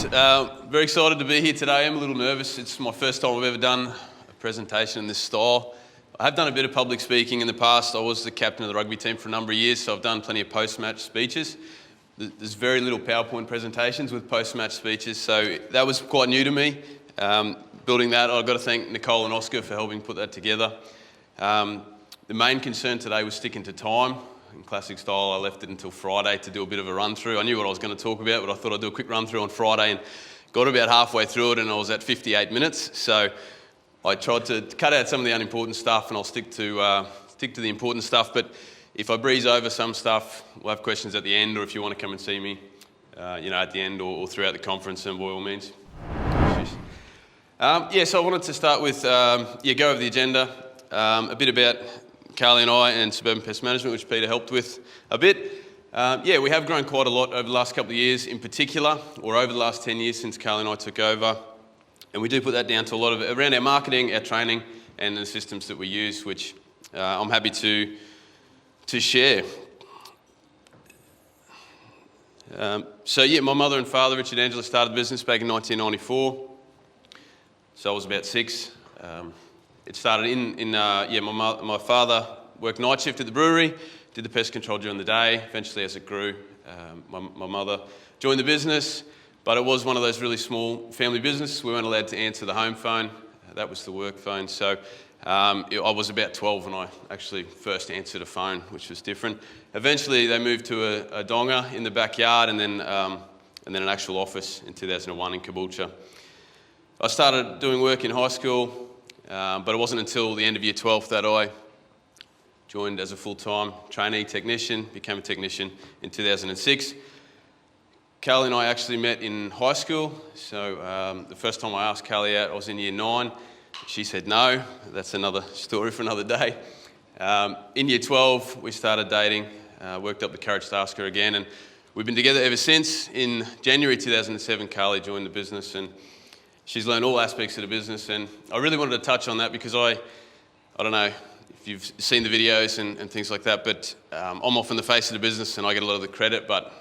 Very excited to be here today. I'm a little nervous. It's my first time I've ever done a presentation in this style. I have done a bit of public speaking in the past. I was the captain of the rugby team for a number of years, so I've done plenty of post-match speeches. There's very little PowerPoint presentations with post-match speeches, so that was quite new to me. Building that, I've got to thank Nicole and Oscar for helping put that together. The main concern today was sticking to time. In classic style, I left it until Friday to do a bit of a run-through. I knew what I was going to talk about, but I thought I'd do a quick run-through on Friday and got about halfway through it and I was at 58 minutes. So I tried to cut out some of the unimportant stuff and I'll stick to the important stuff. But if I breeze over some stuff, we'll have questions at the end, or if you want to come and see me, at the end or throughout the conference, then by all means. So I wanted to start with, go over the agenda, a bit about Kahlee and I and Suburban Pest Management, which Peter helped with a bit. We have grown quite a lot over the last couple of years in particular, or over the last 10 years since Kahlee and I took over. And we do put that down to a lot of around our marketing, our training, and the systems that we use, which I'm happy to share. My mother and father, Richard and Angela, started the business back in 1994. So I was about 6. It started my father worked night shift at the brewery, did the pest control during the day. Eventually, as it grew, my mother joined the business, but it was one of those really small family businesses. We weren't allowed to answer the home phone. That was the work phone. So I was about 12 when I actually first answered a phone, which was different. Eventually, they moved to a donga in the backyard and then an actual office in 2001 in Caboolture. I started doing work in high school, but it wasn't until the end of year 12 that I joined as a full-time trainee technician, became a technician in 2006. Kahlee and I actually met in high school, so the first time I asked Kahlee out, I was in year 9. She said no. That's another story for another day. In year 12, we started dating, worked up the courage to ask her again, and we've been together ever since. In January 2007, Kahlee joined the business, and she's learned all aspects of the business, and I really wanted to touch on that because I don't know if you've seen the videos and things like that, but I'm often the face of the business and I get a lot of the credit, but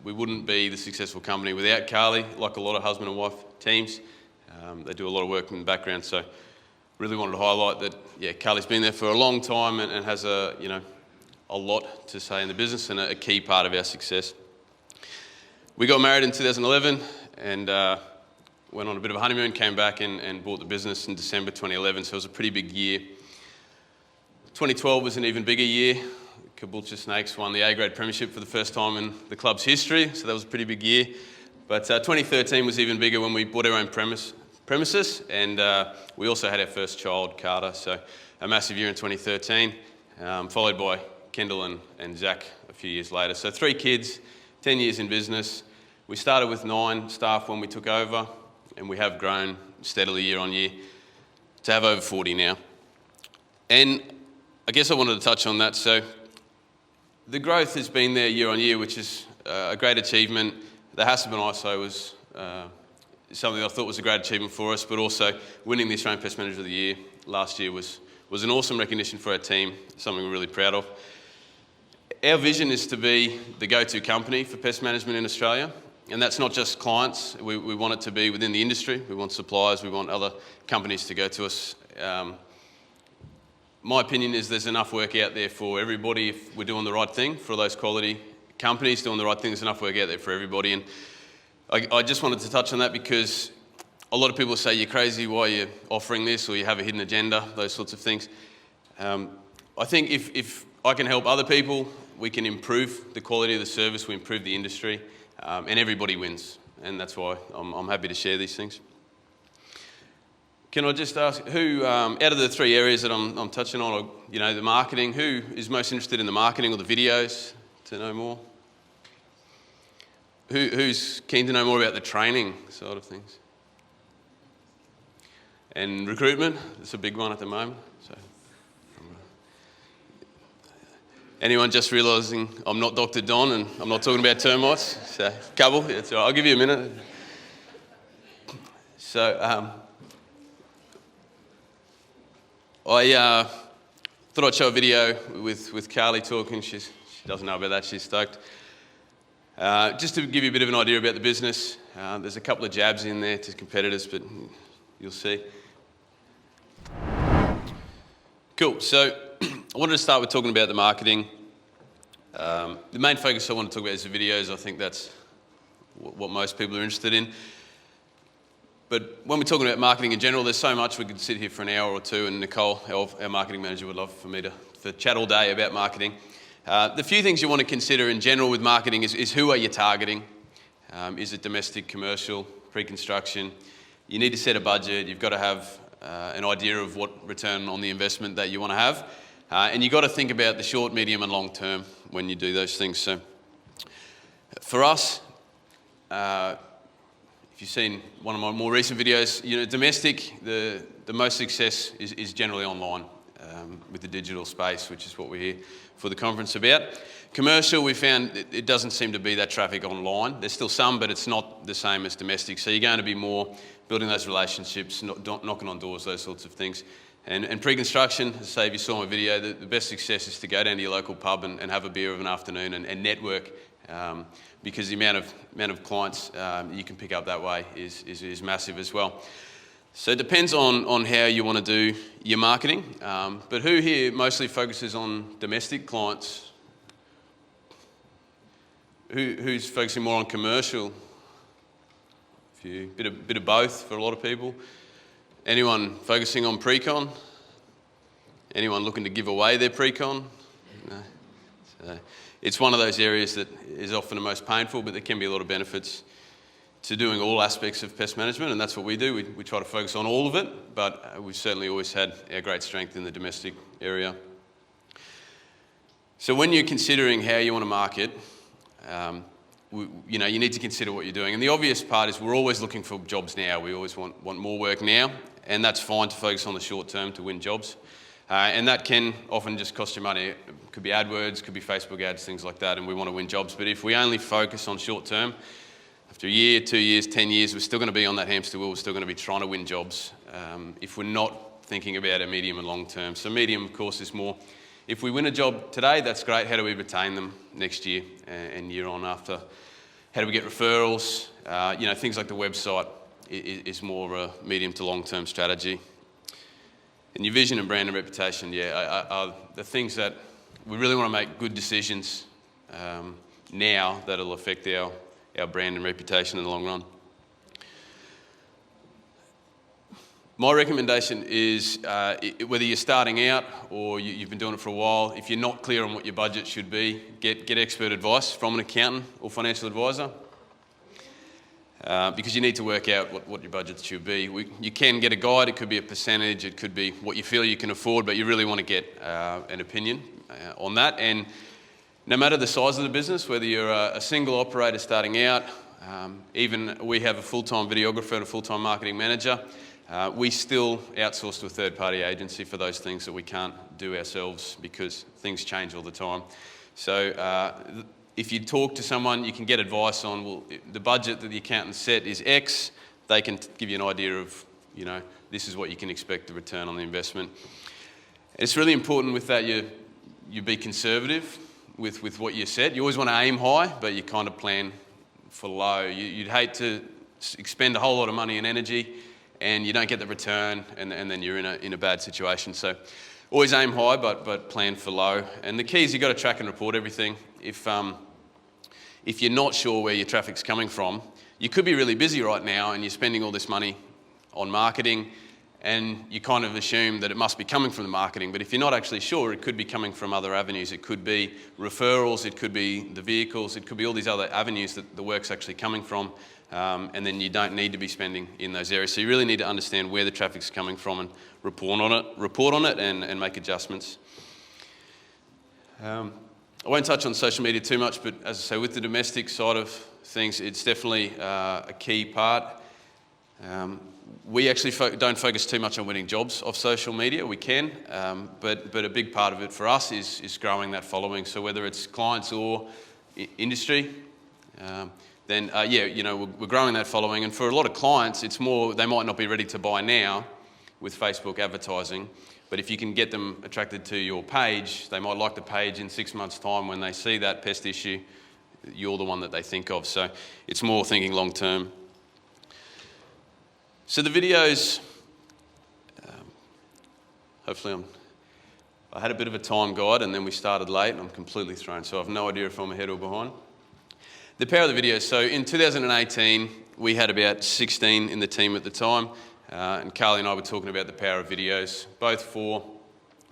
we wouldn't be the successful company without Kahlee, like a lot of husband and wife teams. They do a lot of work in the background, so really wanted to highlight that, Kahlee's been there for a long time and has a lot to say in the business and a key part of our success. We got married in 2011 and went on a bit of a honeymoon, came back and bought the business in December 2011, so it was a pretty big year. 2012 was an even bigger year. Caboolture Snakes won the A-grade premiership for the first time in the club's history, so that was a pretty big year. But 2013 was even bigger when we bought our own premises, and we also had our first child, Carter, so a massive year in 2013, followed by Kendall and Zach a few years later. So 3 kids, 10 years in business. We started with 9 staff when we took over, and we have grown steadily year on year to have over 40 now. And I guess I wanted to touch on that. So the growth has been there year on year, which is a great achievement. The Suburban ISO was something I thought was a great achievement for us, but also winning the Australian Pest Manager of the Year last year was an awesome recognition for our team, something we're really proud of. Our vision is to be the go-to company for pest management in Australia. And that's not just clients. We want it to be within the industry. We want suppliers. We want other companies to go to us. My opinion is there's enough work out there for everybody if we're doing the right thing. For those quality companies doing the right thing, there's enough work out there for everybody. And I just wanted to touch on that because a lot of people say you're crazy, why you're offering this, or you have a hidden agenda, those sorts of things. I think if I can help other people, we can improve the quality of the service, we improve the industry. And everybody wins, and that's why I'm happy to share these things. Can I just ask who, out of the 3 areas that I'm touching on, the marketing, who is most interested in the marketing or the videos to know more? Who's keen to know more about the training side of things? And recruitment, it's a big one at the moment. So. Anyone just realising I'm not Dr. Don and I'm not talking about termites? So, couple, it's all right. I'll give you a minute. So, I thought I'd show a video with Kahlee talking. She doesn't know about that. She's stoked. Just to give you a bit of an idea about the business, There's a couple of jabs in there to competitors, but you'll see. Cool, so I wanted to start with talking about the marketing. The main focus I want to talk about is the videos. I think that's what most people are interested in. But when we're talking about marketing in general, there's so much. We could sit here for an hour or two, and Nicole, our marketing manager, would love for me to chat all day about marketing. The few things you want to consider in general with marketing is who are you targeting? Is it domestic, commercial, pre-construction? You need to set a budget. You've got to have an idea of what return on the investment that you want to have. And you've got to think about the short, medium and long term when you do those things. So for us, if you've seen one of my more recent videos, domestic, the most success is generally online with the digital space, which is what we're here for the conference about. Commercial, we found it doesn't seem to be that traffic online. There's still some, but it's not the same as domestic. So you're going to be more building those relationships, knocking on doors, those sorts of things. And pre-construction, as I say, if you saw my video, the best success is to go down to your local pub and have a beer of an afternoon and network. Because the amount of clients you can pick up that way is massive as well. So it depends on how you want to do your marketing. But who here mostly focuses on domestic clients? Who's focusing more on commercial? A few, bit of both for a lot of people. Anyone focusing on pre-con? Anyone looking to give away their pre-con? No. So it's one of those areas that is often the most painful, but there can be a lot of benefits to doing all aspects of pest management, and that's what we do. We try to focus on all of it, but we've certainly always had our great strength in the domestic area. So when you're considering how you want to market, you need to consider what you're doing. And the obvious part is we're always looking for jobs now. We always want more work now, and that's fine to focus on the short term to win jobs. And that can often just cost you money. It could be AdWords, could be Facebook ads, things like that, and we want to win jobs. But if we only focus on short term, after a year, 2 years, 10 years, we're still going to be on that hamster wheel. We're still going to be trying to win jobs if we're not thinking about a medium and long term. So medium, of course, is more, if we win a job today, that's great. How do we retain them next year and year on after? How do we get referrals? Things like the website is more of a medium to long term strategy. And your vision and brand and reputation, are the things that we really want to make good decisions now that'll affect our brand and reputation in the long run. My recommendation is whether you're starting out or you've been doing it for a while, if you're not clear on what your budget should be, get expert advice from an accountant or financial advisor. Because you need to work out what your budget should be. You can get a guide, it could be a percentage, it could be what you feel you can afford, but you really want to get an opinion on that. And no matter the size of the business, whether you're a single operator starting out, even we have a full-time videographer and a full-time marketing manager, we still outsource to a third-party agency for those things that we can't do ourselves because things change all the time. So if you talk to someone, you can get advice on, well, the budget that the accountant set is X. They can give you an idea of, this is what you can expect the return on the investment. It's really important with that you be conservative with what you set. You always want to aim high, but you kind of plan for low. You'd hate to expend a whole lot of money and energy and you don't get the return and then you're in a bad situation. So always aim high, but plan for low. And the key is you've got to track and report everything. If you're not sure where your traffic's coming from, you could be really busy right now and you're spending all this money on marketing and you kind of assume that it must be coming from the marketing. But if you're not actually sure, it could be coming from other avenues. It could be referrals, it could be the vehicles, it could be all these other avenues that the work's actually coming from. And then you don't need to be spending in those areas. So you really need to understand where the traffic's coming from and report on it and make adjustments. I won't touch on social media too much, but as I say, with the domestic side of things, it's definitely a key part. We actually don't focus too much on winning jobs off social media. We can, but a big part of it for us is growing that following. So whether it's clients or industry, then we're growing that following. And for a lot of clients, it's more, they might not be ready to buy now with Facebook advertising, but if you can get them attracted to your page, they might like the page in 6 months' time when they see that pest issue, you're the one that they think of. So it's more thinking long term So the videos, hopefully I had a bit of a time guide and then we started late and I'm completely thrown, so I have no idea if I'm ahead or behind. The power of the videos. So in 2018, we had about 16 in the team at the time, and Kahlee and I were talking about the power of videos, both for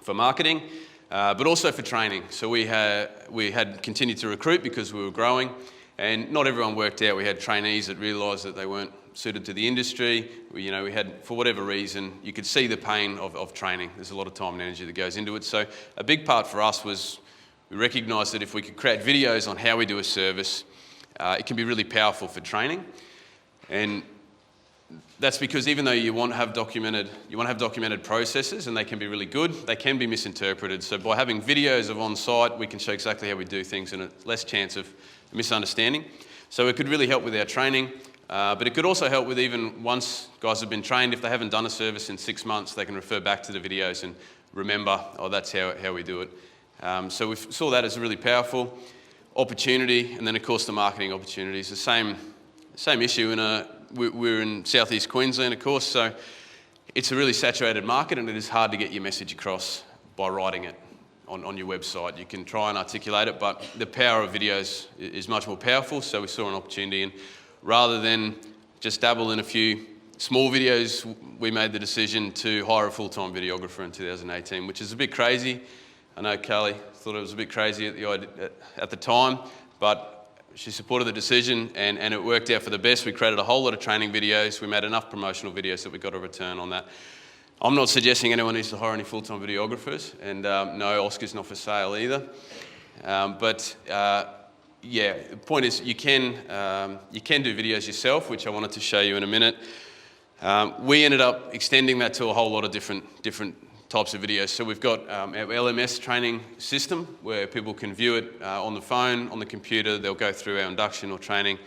marketing, but also for training. So we had continued to recruit because we were growing, and not everyone worked out. We had trainees that realised that they weren't suited to the industry. We had, for whatever reason, you could see the pain of training. There's a lot of time and energy that goes into it. So a big part for us was we recognised that if we could create videos on how we do a service, it can be really powerful for training. And that's because even though you want to have documented processes, and they can be really good, they can be misinterpreted. So by having videos of on-site, we can show exactly how we do things and a less chance of misunderstanding. So it could really help with our training, but it could also help with, even once guys have been trained, if they haven't done a service in 6 months, they can refer back to the videos and remember, oh, that's how we do it. So we saw that as a really powerful opportunity, and then of course the marketing opportunities. The same issue. We're in southeast Queensland, of course, so it's a really saturated market, and it is hard to get your message across by writing it on your website. You can try and articulate it, but the power of videos is much more powerful. So we saw an opportunity, and rather than just dabble in a few small videos, we made the decision to hire a full-time videographer in 2018, which is a bit crazy. I know Kahlee thought it was a bit crazy at the time, but she supported the decision, and it worked out for the best. We created a whole lot of training videos. We made enough promotional videos that we got a return on that. I'm not suggesting anyone needs to hire any full-time videographers, and no, Oscar's not for sale either. Yeah, the point is you can do videos yourself, which I wanted to show you in a minute. We ended up extending that to a whole lot of different types of videos. So we've got our LMS training system where people can view it on the phone, on the computer. They'll go through our induction or training,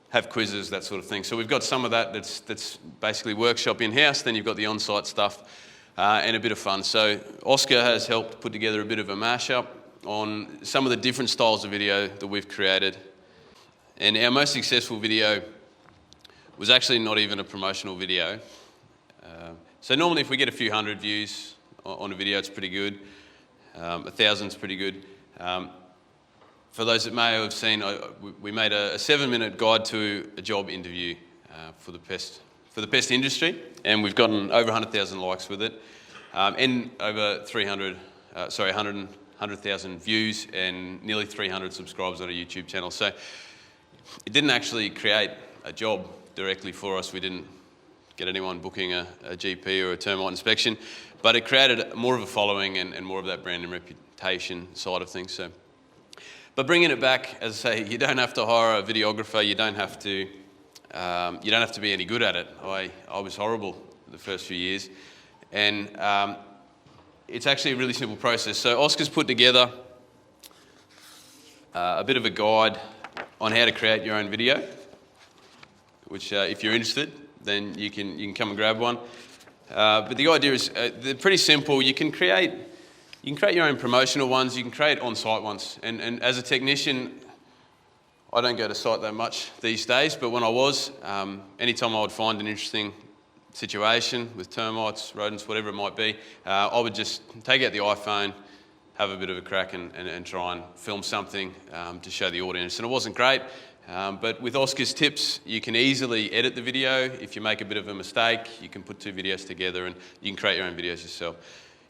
have quizzes, that sort of thing. So we've got some of that that's basically workshop in-house. Then you've got the on-site stuff and a bit of fun. So Oscar has helped put together a bit of a mashup on some of the different styles of video that we've created. And our most successful video was actually not even a promotional video. So normally if we get a few hundred views on a video, it's pretty good. 1,000's pretty good. For those that may have seen, we made a 7-minute guide to a job interview for the pest industry, and we've gotten over 100,000 likes with it, and over 100,000 views and nearly 300 subscribers on a YouTube channel. So it didn't actually create a job directly for us. We didn't get anyone booking a GP or a termite inspection, but it created more of a following and more of that brand and reputation side of things. So, but bringing it back, as I say, you don't have to hire a videographer. You don't have to be any good at it. I was horrible the first few years, and it's actually a really simple process. So Oscar's put together a bit of a guide on how to create your own video, which if you're interested, then you can come and grab one. But the idea is they're pretty simple. You can create your own promotional ones. You can create on-site ones. And as a technician, I don't go to site that much these days, but when I was, anytime I would find an interesting situation with termites, rodents, whatever it might be, I would just take out the iPhone, have a bit of a crack and try and film something to show the audience. And it wasn't great. But with Oscar's tips, you can easily edit the video. If you make a bit of a mistake, you can put 2 videos together and you can create your own videos yourself.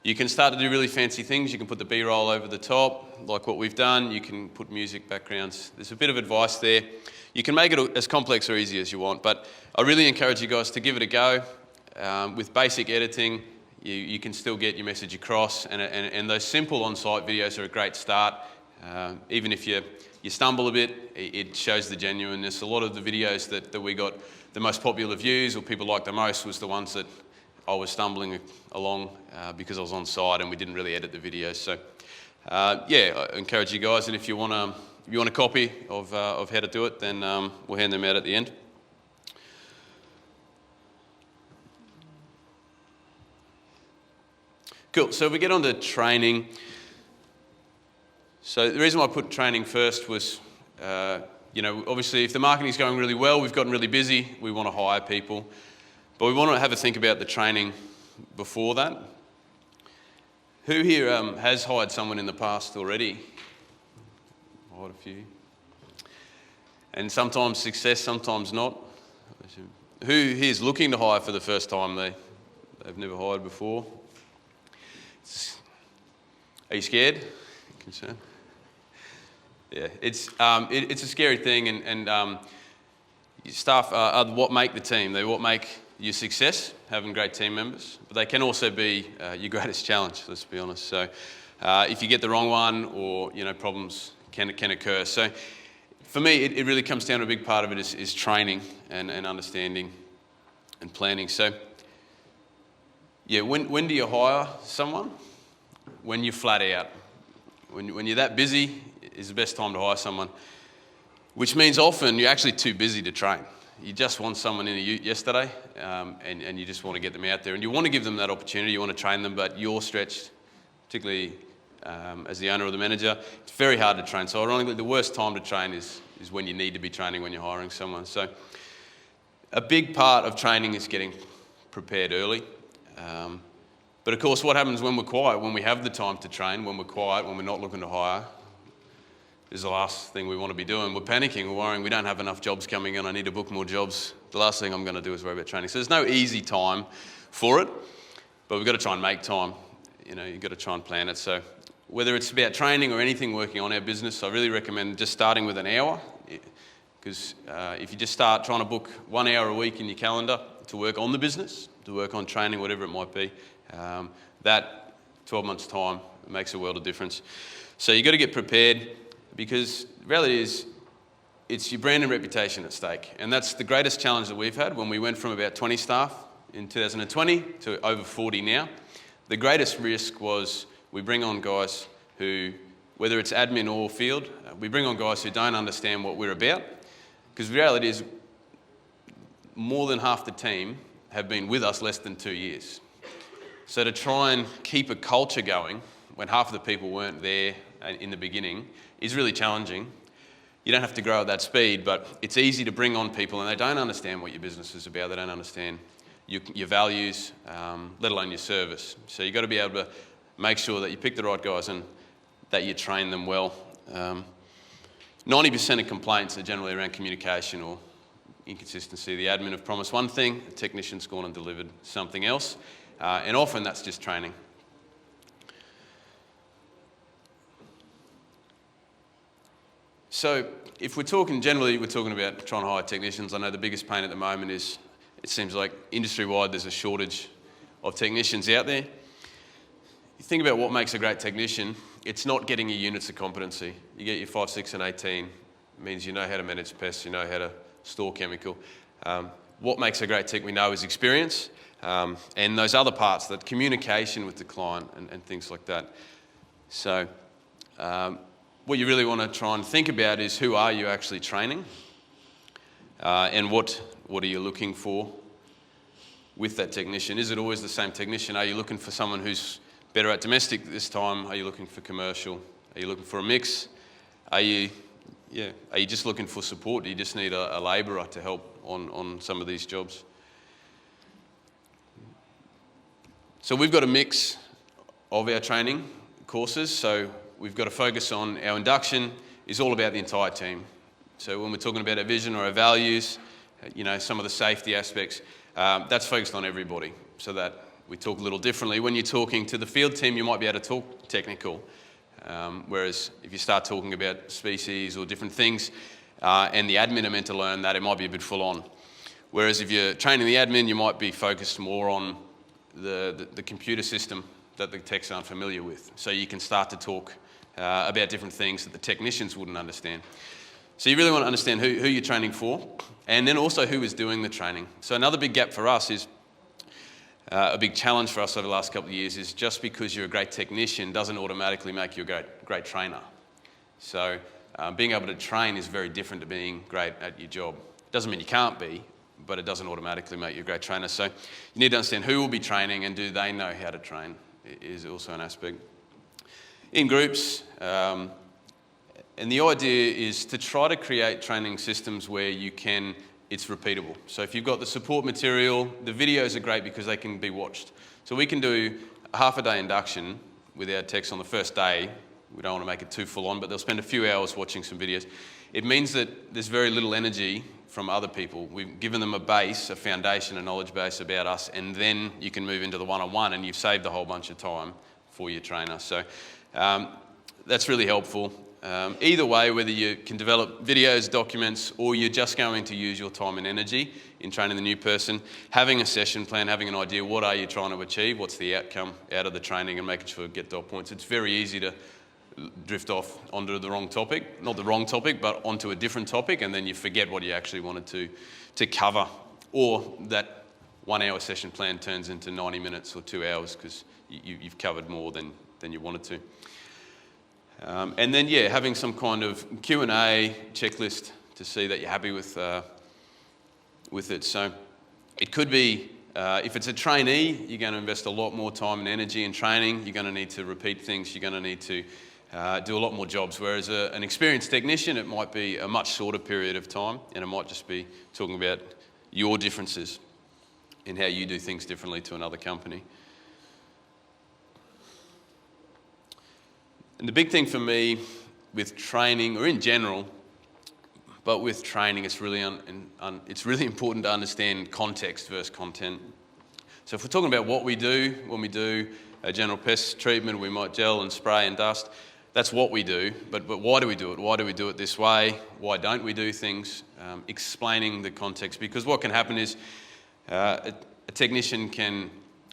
You can start to do really fancy things. You can put the B-roll over the top, like what we've done. You can put music backgrounds. There's a bit of advice there. You can make it as complex or easy as you want, but I really encourage you guys to give it a go. With basic editing, you can still get your message across, and those simple on-site videos are a great start. Even if you stumble a bit, it shows the genuineness. A lot of the videos that we got the most popular views or people liked the most was the ones that I was stumbling along because I was on site and we didn't really edit the videos. So yeah, I encourage you guys, and if you want a copy of how to do it, then we'll hand them out at the end. Cool, so we get on to training. So the reason why I put training first was, obviously if the marketing's going really well, we've gotten really busy, we want to hire people. But we want to have a think about the training before that. Who here has hired someone in the past already? Quite a few. And sometimes success, sometimes not. Who here is looking to hire for the first time? They've never hired before. Are you scared? Concerned? Yeah, it's a scary thing, and staff are what make the team. They're what make your success, having great team members, but they can also be your greatest challenge, let's be honest. So if you get the wrong one, or problems can occur. So for me, it really comes down to a big part of it is training and understanding and planning. So yeah, when do you hire someone? When you're flat out. When you're that busy is the best time to hire someone, which means often you're actually too busy to train. You just want someone in a ute yesterday, and you just want to get them out there, and you want to give them that opportunity, you want to train them, but you're stretched, particularly as the owner or the manager. It's very hard to train. So ironically, the worst time to train is when you need to be training, when you're hiring someone. So a big part of training is getting prepared early. But of course, what happens when we're quiet, when we have the time to train, when we're quiet, when we're not looking to hire, is the last thing we want to be doing. We're panicking, we're worrying, we don't have enough jobs coming in, I need to book more jobs. The last thing I'm going to do is worry about training. So there's no easy time for it, but we've got to try and make time. You've got to try and plan it. So whether it's about training or anything working on our business, I really recommend just starting with an hour, because if you just start trying to book 1 hour a week in your calendar to work on the business, to work on training, whatever it might be, that 12 months' time makes a world of difference. So you've got to get prepared, because the reality is it's your brand and reputation at stake. And that's the greatest challenge that we've had when we went from about 20 staff in 2020 to over 40 now. The greatest risk was we bring on guys who, whether it's admin or field, we bring on guys who don't understand what we're about. Because the reality is more than half the team have been with us less than 2 years. So to try and keep a culture going when half of the people weren't there in the beginning is really challenging. You don't have to grow at that speed, but it's easy to bring on people and they don't understand what your business is about. They don't understand your values, let alone your service. So you've got to be able to make sure that you pick the right guys and that you train them well. 90% of complaints are generally around communication or inconsistency. The admin have promised one thing, the technician's gone and delivered something else. And often that's just training. So if we're talking about trying to hire technicians. I know the biggest pain at the moment is it seems like industry-wide there's a shortage of technicians out there. You think about what makes a great technician, it's not getting your units of competency. You get your 5, 6 and 18, it means you know how to manage pests, you know how to store chemical. What makes a great tech we know is experience. And those other parts, that communication with the client and things like that. So what you really want to try and think about is who are you actually training, and what are you looking for with that technician? Is it always the same technician? Are you looking for someone who's better at domestic this time? Are you looking for commercial? Are you looking for a mix? Are you just looking for support? Do you just need a labourer to help on some of these jobs? So we've got a mix of our training courses. So we've got to focus on our induction is all about the entire team. So when we're talking about our vision or our values, some of the safety aspects, that's focused on everybody so that we talk a little differently. When you're talking to the field team, you might be able to talk technical. Whereas if you start talking about species or different things, and the admin are meant to learn that, it might be a bit full on. Whereas if you're training the admin, you might be focused more on the computer system that the techs aren't familiar with. So you can start to talk about different things that the technicians wouldn't understand. So you really want to understand who you're training for, and then also who is doing the training. So another big gap for us is, a big challenge for us over the last couple of years is just because you're a great technician doesn't automatically make you a great trainer. So being able to train is very different to being great at your job. Doesn't mean you can't be, but it doesn't automatically make you a great trainer. So you need to understand who will be training and do they know how to train is also an aspect. In groups, and the idea is to try to create training systems where you can it's repeatable. So if you've got the support material, the videos are great because they can be watched. So we can do a half a day induction with our techs on the first day. We don't want to make it too full on, but they'll spend a few hours watching some videos. It means that there's very little energy from other people. We've given them a base, a foundation, a knowledge base about us, and then you can move into the one-on-one and you've saved a whole bunch of time for your trainer. So that's really helpful. Either way, whether you can develop videos, documents, or you're just going to use your time and energy in training the new person, having a session plan, having an idea, what are you trying to achieve, what's the outcome out of the training, and making sure you get dot points. It's very easy to drift off onto the wrong topic, not the wrong topic, but onto a different topic, and then you forget what you actually wanted to cover. Or that 1 hour session plan turns into 90 minutes or 2 hours because you've covered more than you wanted to. And then, yeah, having some kind of Q&A checklist to see that you're happy with it. So it could be, if it's a trainee, you're going to invest a lot more time and energy in training. You're going to need to repeat things. You're going to need to do a lot more jobs. Whereas an experienced technician, it might be a much shorter period of time, and it might just be talking about your differences in how you do things differently to another company. And the big thing for me with training, or in general, but with training, it's really important to understand context versus content. So if we're talking about what we do, when we do a general pest treatment, we might gel and spray and dust. That's what we do, but why do we do it? Why do we do it this way? Why don't we do things? Explaining the context, because what can happen is a technician can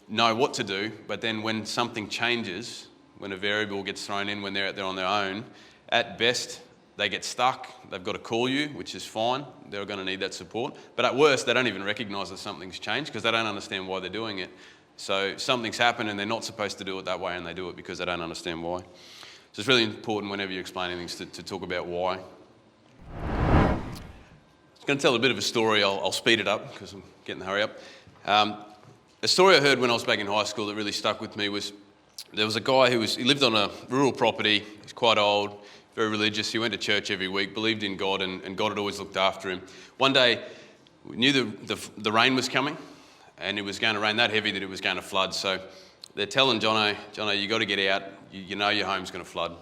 know what to do, but then when something changes, when a variable gets thrown in when they're out there on their own, at best, they get stuck. They've got to call you, which is fine. They're going to need that support. But at worst, they don't even recognise that something's changed because they don't understand why they're doing it. So something's happened and they're not supposed to do it that way, and they do it because they don't understand why. So it's really important whenever you're explaining things to talk about why. I'm going to tell a bit of a story. I'll speed it up because I'm getting the hurry up. A story I heard when I was back in high school that really stuck with me was there was a guy he lived on a rural property. He's quite old, very religious. He went to church every week, believed in God, and God had always looked after him. One day, we knew the rain was coming, and it was going to rain that heavy that it was going to flood. So they're telling Jono, you got to get out. You know your home's going to flood.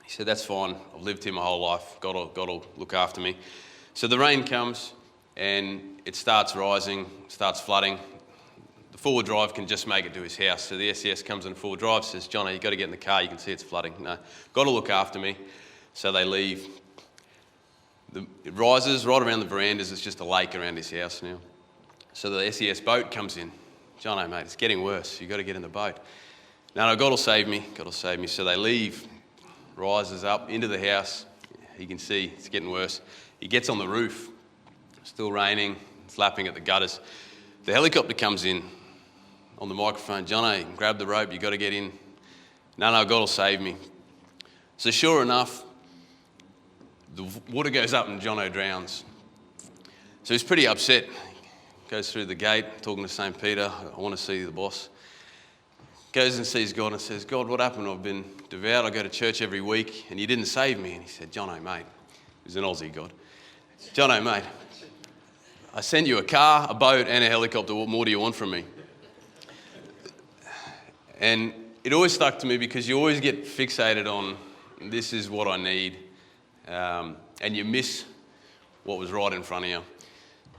He said, that's fine. I've lived here my whole life. God will look after me. So the rain comes, and it starts rising, starts flooding. The four-wheel drive can just make it to his house. So the SES comes in four-wheel drive, says, Jono, you got to get in the car. You can see it's flooding. No, got to look after me. So they leave. It rises right around the verandas. It's just a lake around his house now. So the SES boat comes in. Jono, mate, it's getting worse. You got to get in the boat. No, God will save me. God will save me. So they leave. Rises up into the house. He can see it's getting worse. He gets on the roof. Still raining. It's lapping at the gutters. The helicopter comes in on the microphone. Jono, grab the rope. You got to get in. No, God will save me. So sure enough, the water goes up and Jono drowns. So he's pretty upset. Goes through the gate, talking to St. Peter. I want to see the boss. Goes and sees God and says, God, what happened? I've been devout. I go to church every week and you didn't save me. And he said, Jono, mate. He's an Aussie God. Jono, mate. I send you a car, a boat and a helicopter. What more do you want from me? And it always stuck to me because you always get fixated on this is what I need, and you miss what was right in front of you.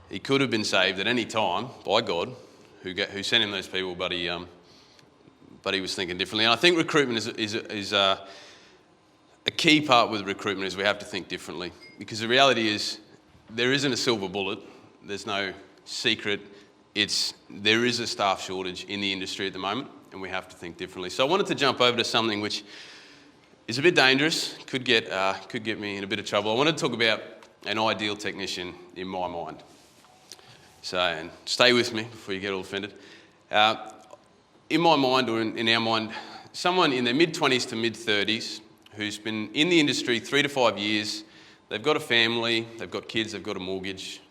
He could have been saved at any time by God, who sent him those people, but he was thinking differently. And I think recruitment is a key part with recruitment is we have to think differently, because the reality is there isn't a silver bullet. There's no secret. There is a staff shortage in the industry at the moment, and we have to think differently. So I wanted to jump over to something which is a bit dangerous, could get me in a bit of trouble. I want to talk about an ideal technician in my mind. So, and stay with me before you get all offended. In my mind, or in our mind, someone in their mid-20s to mid-30s who's been in the industry 3 to 5 years, they've got a family, they've got kids, they've got a mortgage,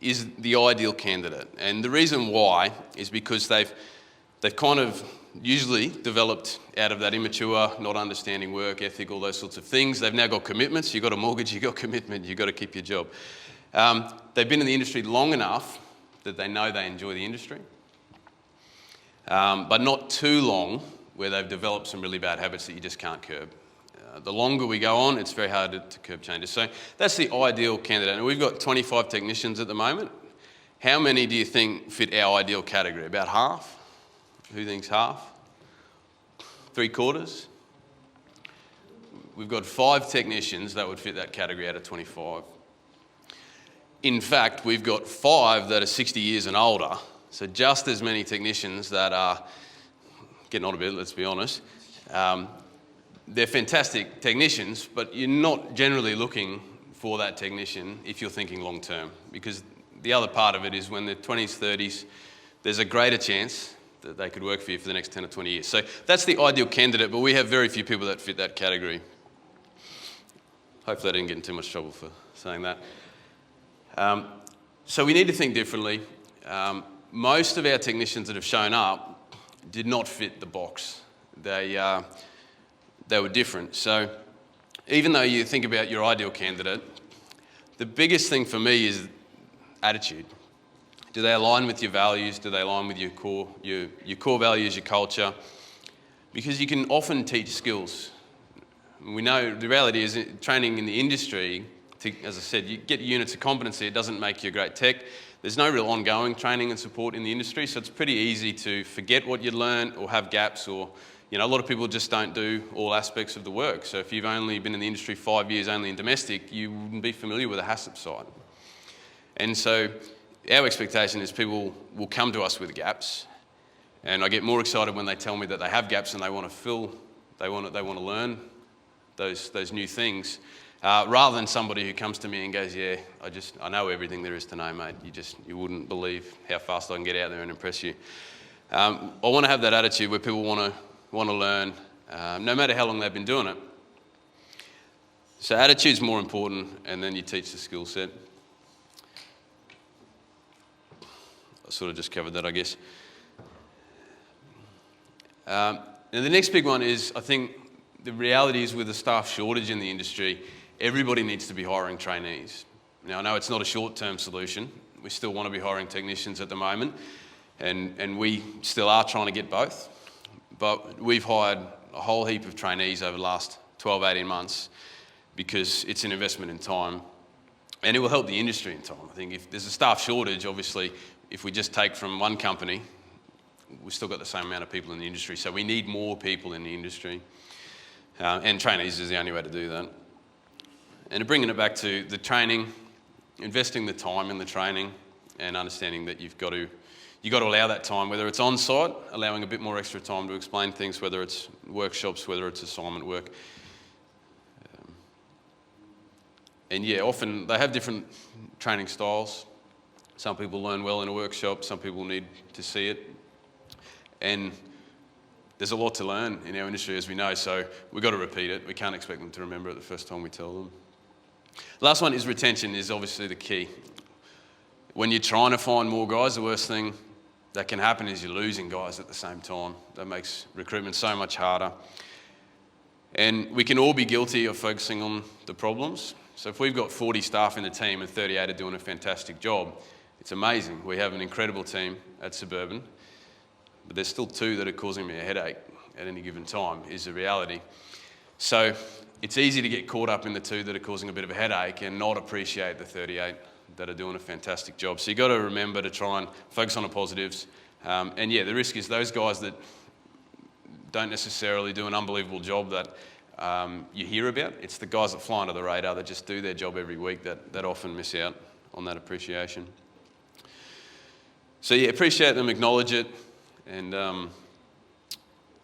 is the ideal candidate. And the reason why is because they've kind of usually developed out of that immature, not understanding work ethic, all those sorts of things. They've now got commitments. You've got a mortgage, you've got commitment, you've got to keep your job. They've been in the industry long enough that they know they enjoy the industry, but not too long where they've developed some really bad habits that you just can't curb. The longer we go on, it's very hard to curb changes. So that's the ideal candidate. And we've got 25 technicians at the moment. How many do you think fit our ideal category? About half? Who thinks half? 3/4? We've got 5 technicians that would fit that category out of 25. In fact, we've got 5 that are 60 years and older, so just as many technicians that are getting on a bit, let's be honest. They're fantastic technicians, but you're not generally looking for that technician if you're thinking long term, because the other part of it is when they're 20s, 30s, there's a greater chance that they could work for you for the next 10 or 20 years. So that's the ideal candidate, but we have very few people that fit that category. Hopefully I didn't get in too much trouble for saying that. So we need to think differently. Most of our technicians that have shown up did not fit the box. They were different. So even though you think about your ideal candidate, the biggest thing for me is attitude. Do they align with your values? Do they align with your core values, your culture? Because you can often teach skills. We know the reality is training in the industry, as I said, you get units of competency, it doesn't make you a great tech. There's no real ongoing training and support in the industry, so it's pretty easy to forget what you learned or have gaps, or a lot of people just don't do all aspects of the work. So if you've only been in the industry 5 years only in domestic, you wouldn't be familiar with a HACCP site. And so our expectation is people will come to us with gaps, and I get more excited when they tell me that they have gaps and they want to fill, they want to learn those new things, rather than somebody who comes to me and goes, yeah, I know everything there is to know, mate. You wouldn't believe how fast I can get out there and impress you. I want to have that attitude where people want to learn, no matter how long they've been doing it. So attitude's more important, and then you teach the skill set. I sort of just covered that, I guess. And the next big one is, I think the reality is with the staff shortage in the industry, everybody needs to be hiring trainees. Now, I know it's not a short-term solution. We still want to be hiring technicians at the moment, and we still are trying to get both. But we've hired a whole heap of trainees over the last 12, 18 months because it's an investment in time, and it will help the industry in time. I think if there's a staff shortage, obviously, if we just take from one company, we've still got the same amount of people in the industry, so we need more people in the industry. And trainees is the only way to do that. And bringing it back to the training, investing the time in the training and understanding that you've got to allow that time, whether it's on site, allowing a bit more extra time to explain things, whether it's workshops, whether it's assignment work. And yeah, often they have different training styles. Some people learn well in a workshop, some people need to see it. And there's a lot to learn in our industry, as we know, so we've got to repeat it. We can't expect them to remember it the first time we tell them. Last one is retention is obviously the key. When you're trying to find more guys, the worst thing that can happen is you're losing guys at the same time. That makes recruitment so much harder. And we can all be guilty of focusing on the problems. So if we've got 40 staff in the team and 38 are doing a fantastic job, it's amazing. We have an incredible team at Suburban, but there's still 2 that are causing me a headache at any given time, is the reality. So it's easy to get caught up in the 2 that are causing a bit of a headache and not appreciate the 38 that are doing a fantastic job. So you've got to remember to try and focus on the positives. And yeah, the risk is those guys that don't necessarily do an unbelievable job that you hear about. It's the guys that fly under the radar that just do their job every week that often miss out on that appreciation. So yeah, appreciate them, acknowledge it, and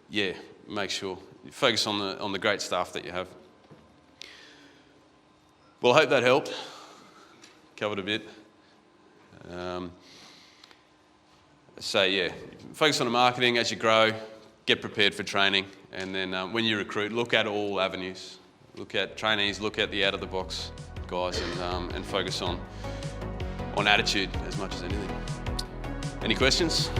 yeah, make sure you focus on the great staff that you have. Well, I hope that helped. Covered a bit. So yeah, focus on the marketing as you grow, get prepared for training, and then when you recruit, look at all avenues. Look at trainees, look at the out-of-the-box guys, and focus on attitude as much as anything. Any questions?